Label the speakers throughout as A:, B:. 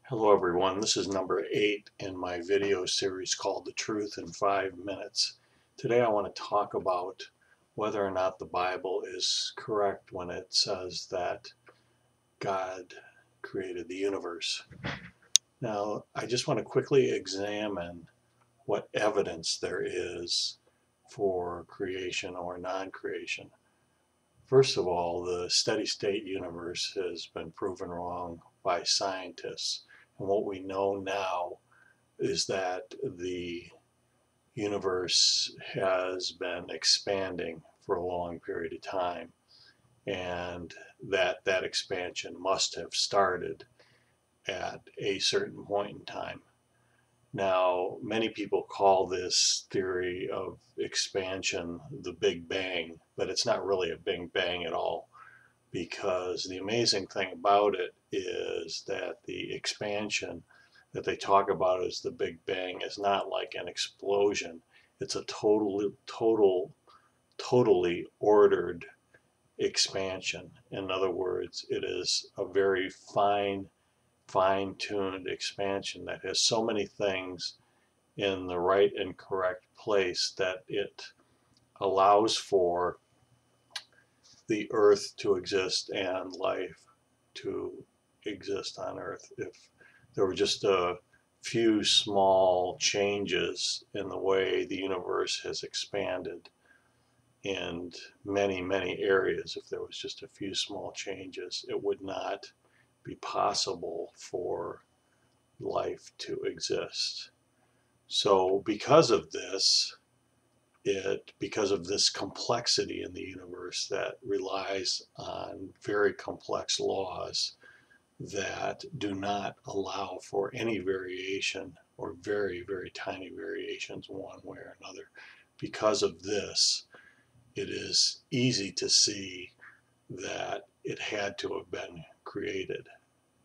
A: Hello everyone, this is number 8 in my video series called The Truth in 5 Minutes. Today I want to talk about whether or not the Bible is correct when it says that God created the universe. Now, I just want to quickly examine what evidence there is for creation or non-creation. First of all, the steady state universe has been proven wrong by scientists. And what we know now is that the universe has been expanding for a long period of time, and that expansion must have started at a certain point in time. Now, many people call this theory of expansion the Big Bang, but it's not really a Big Bang at all, because the amazing thing about it is that the expansion that they talk about as the Big Bang is not like an explosion. It's a totally ordered expansion. In other words, it is a very fine-tuned expansion that has so many things in the right and correct place that it allows for the earth to exist and life to exist on earth. If there were just a few small changes in the way the universe has expanded in many areas, if there was just a few small changes, it would not be possible for life to exist. So because of this, because of this complexity in the universe that relies on very complex laws that do not allow for any variation or very tiny variations one way or another. Because of this, it is easy to see that it had to have been created,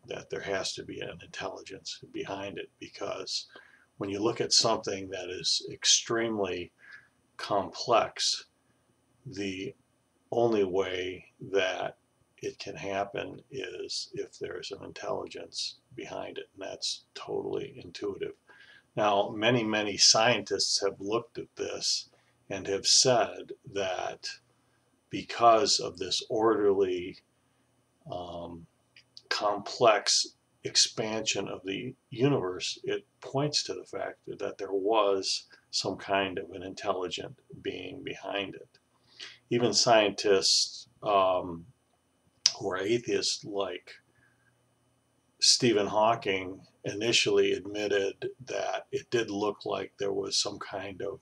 A: that there has to be an intelligence behind it, because when you look at something that is extremely complex, the only way that it can happen is if there's an intelligence behind it, and that's totally intuitive. Now, many scientists have looked at this and have said that because of this orderly, complex expansion of the universe, it points to the fact that there was some kind of an intelligent being behind it. Even scientists who are atheists, like Stephen Hawking, initially admitted that it did look like there was some kind of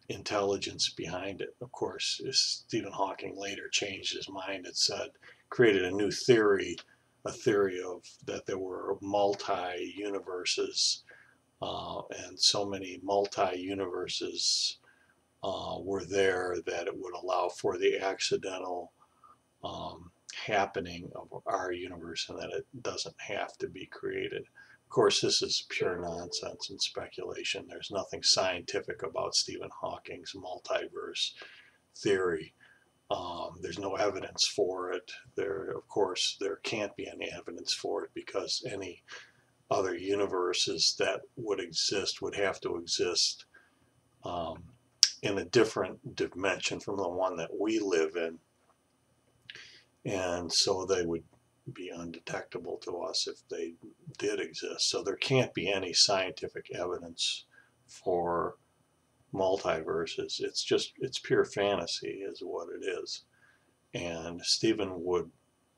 A: intelligence behind it. Of course, Stephen Hawking later changed his mind and created a new theory, a theory of that there were multi-universes, and so many multi-universes were there that it would allow for the accidental happening of our universe, and that it doesn't have to be created. Of course, this is pure nonsense and speculation. There's nothing scientific about Stephen Hawking's multiverse theory. There's no evidence for it. Of course, there can't be any evidence for it, because any other universes that would exist would have to exist in a different dimension from the one that we live in, and so they would be undetectable to us if they did exist. So there can't be any scientific evidence for multiverses. It's pure fantasy is what it is. And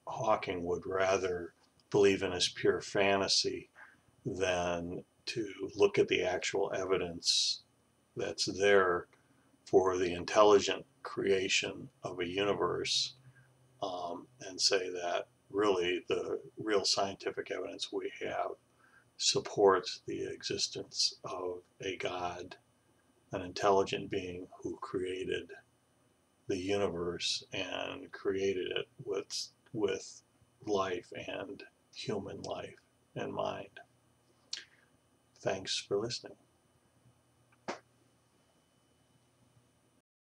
A: Hawking would rather believe in his pure fantasy than to look at the actual evidence that's there for the intelligent creation of a universe, and say that really the real scientific evidence we have supports the existence of a God, an intelligent being who created the universe and created it with life and human life in mind. Thanks for listening.